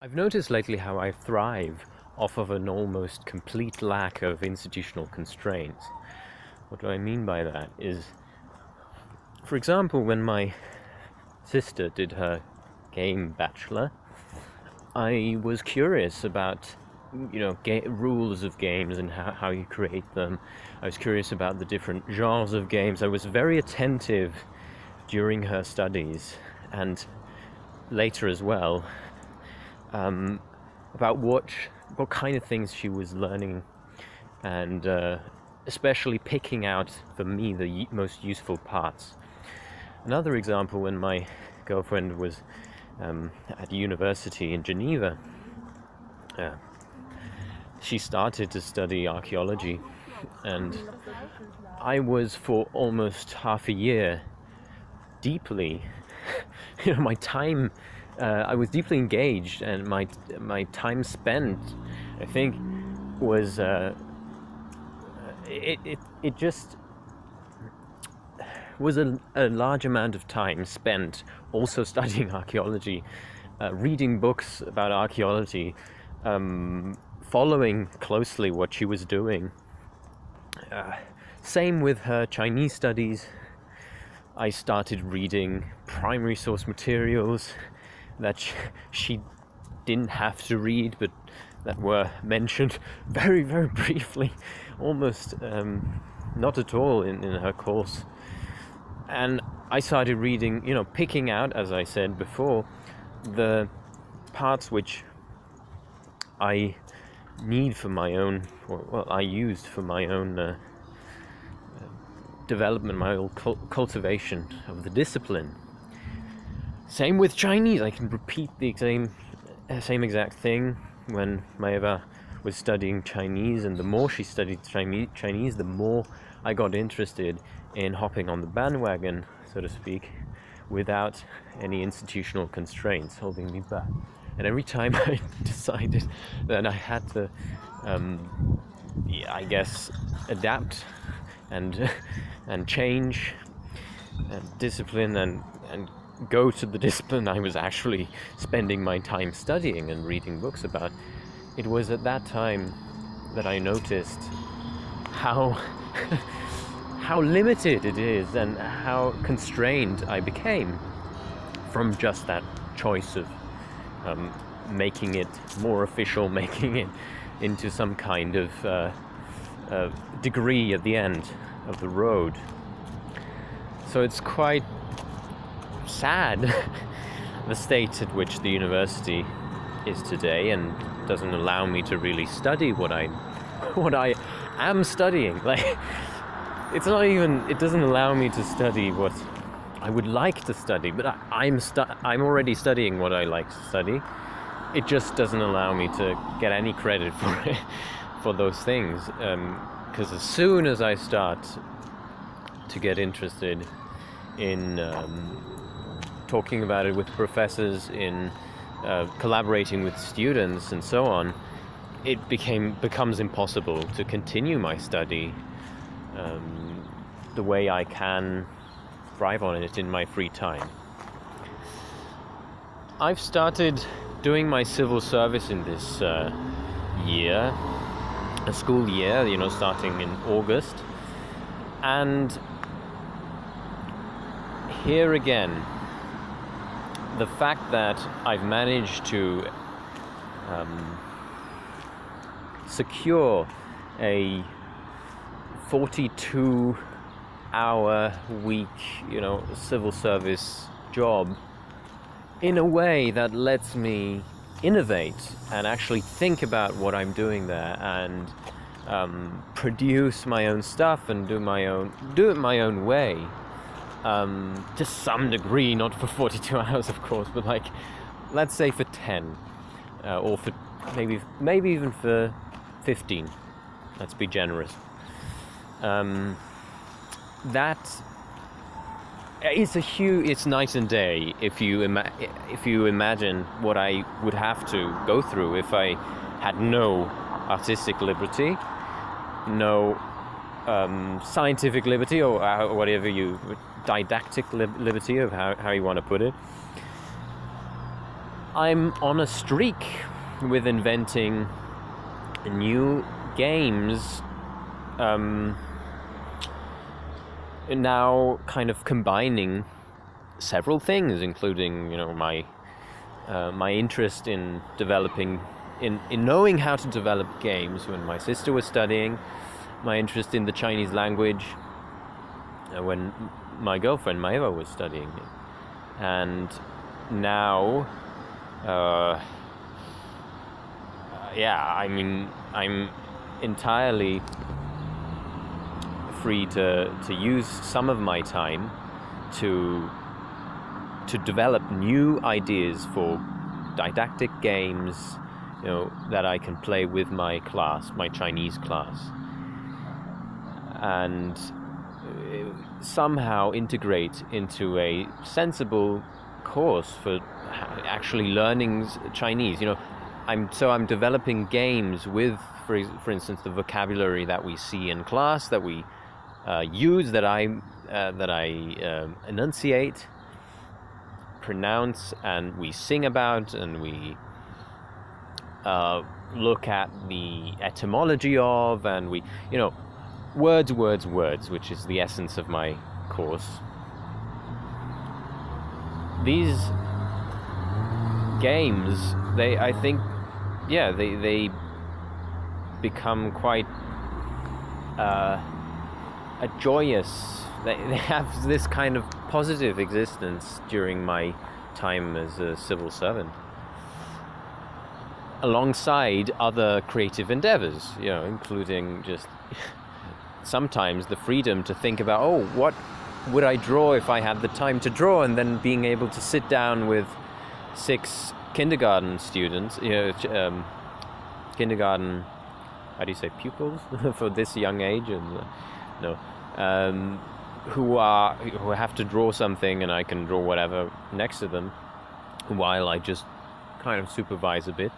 I've noticed lately how I thrive off of an almost complete lack of institutional constraints. What do I mean by that is, for example, when my sister did her game bachelor, I was curious about, rules of games and how you create them. I was curious about the different genres of games. I was very attentive during her studies and later as well, about what kind of things she was learning, and especially picking out for me the most useful parts. Another example, when my girlfriend was at university in Geneva, she started to study archaeology, and I was for almost half a year deeply, my time. I was deeply engaged, and my time spent, I think, was it just was a large amount of time spent also studying archaeology, reading books about archaeology, following closely what she was doing. Same with her Chinese studies. I started reading primary source materials that she didn't have to read, but that were mentioned very, very briefly, almost not at all in her course. And I started reading, picking out, as I said before, the parts which I need for my own, I used for my own development, my own cultivation of the discipline. Same with Chinese. I can repeat the same exact thing when Maeva was studying Chinese, and the more she studied Chinese, the more I got interested in hopping on the bandwagon, so to speak, without any institutional constraints holding me back. And every time I decided that I had to, adapt and change and discipline and go to the discipline I was actually spending my time studying and reading books about, it was at that time that I noticed how how limited it is and how constrained I became from just that choice of making it more official, making it into some kind of degree at the end of the road. So it's quite sad the state at which the university is today, and doesn't allow me to really study what I am studying. It doesn't allow me to study what I would like to study, but I'm already studying what I like to study. It just doesn't allow me to get any credit for it, for those things, because as soon as I start to get interested in talking about it with professors, in collaborating with students and so on, it becomes impossible to continue my study the way I can thrive on it in my free time. I've started doing my civil service in this year, a school year, starting in August, and here again, the fact that I've managed to secure a 42-hour week, civil service job in a way that lets me innovate and actually think about what I'm doing there, and produce my own stuff and do it my own way. To some degree, not for 42 hours, of course, but let's say for 10, or for maybe even for 15. Let's be generous. That is it's night and day if you imagine what I would have to go through if I had no artistic liberty, no scientific liberty, or whatever didactic liberty of how you want to put it. I'm on a streak with inventing new games, now kind of combining several things, including, my interest in developing, in knowing how to develop games when my sister was studying, my interest in the Chinese language when my girlfriend Maeva was studying it, and now, I'm entirely free to use some of my time to develop new ideas for didactic games, that I can play with my class, my Chinese class, and somehow integrate into a sensible course for actually learning Chinese. I'm developing games with, for instance, the vocabulary that we see in class, that we use, that I enunciate, pronounce, and we sing about, and we look at the etymology of, and we, words, which is the essence of my course. These games, I think, they become quite a joyous, they have this kind of positive existence during my time as a civil servant, alongside other creative endeavors, including just sometimes the freedom to think about, what would I draw if I had the time to draw, and then being able to sit down with 6 kindergarten students, kindergarten, how do you say, pupils for this young age, and who have to draw something, and I can draw whatever next to them while I just kind of supervise a bit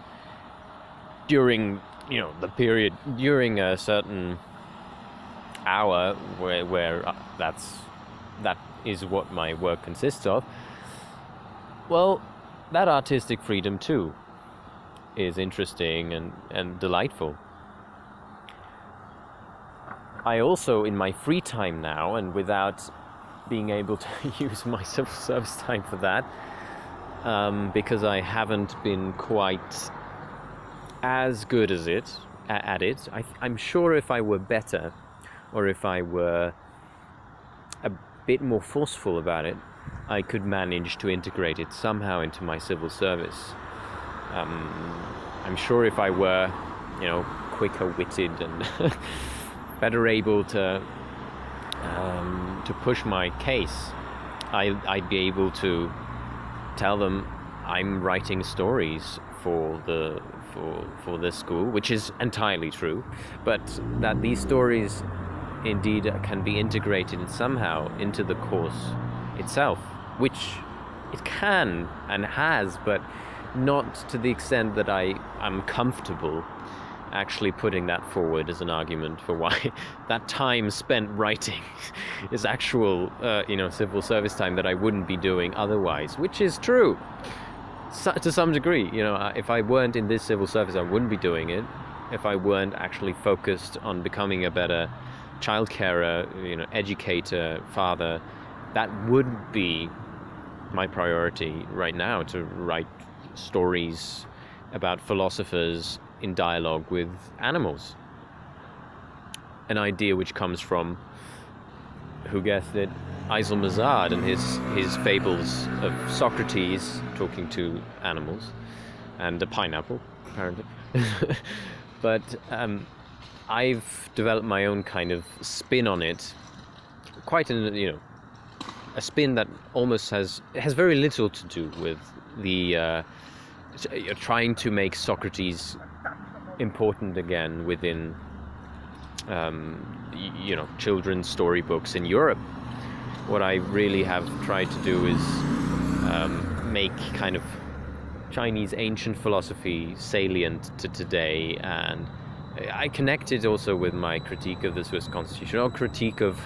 during the period, during a certain hour where that is what my work consists of. Well, that artistic freedom too is interesting and delightful. I also, in my free time now, and without being able to use my civil service time for that, because I haven't been quite as good as at it, I'm sure if I were better, or if I were a bit more forceful about it, I could manage to integrate it somehow into my civil service. I'm sure if I were, quicker-witted and better able to push my case, I'd be able to tell them I'm writing stories for this school, which is entirely true, but that these stories indeed can be integrated somehow into the course itself, which it can and has, but not to the extent that I'm comfortable actually putting that forward as an argument for why that time spent writing is actual, civil service time that I wouldn't be doing otherwise, which is true. To some degree, if I weren't in this civil service, I wouldn't be doing it. If I weren't actually focused on becoming a better childcarer, educator, father, that would be my priority right now, to write stories about philosophers in dialogue with animals. An idea which comes from, who guessed it, Eisel Mazard and his fables of Socrates talking to animals, and a pineapple, apparently. But I've developed my own kind of spin on it, quite a spin that almost has very little to do with the trying to make Socrates important again within children's storybooks in Europe. What I really have tried to do is make kind of Chinese ancient philosophy salient to today, and I connected also with my critique of the Swiss Constitution, or critique of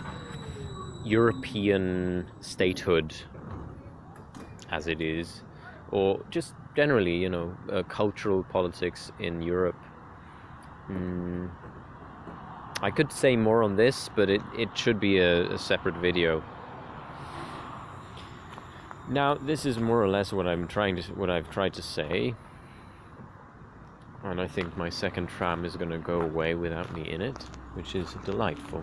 European statehood as it is, or just generally, you know, cultural politics in Europe. I could say more on this, but it should be a separate video. Now, this is more or less what I've tried to say, and I think my second tram is going to go away without me in it, which is delightful.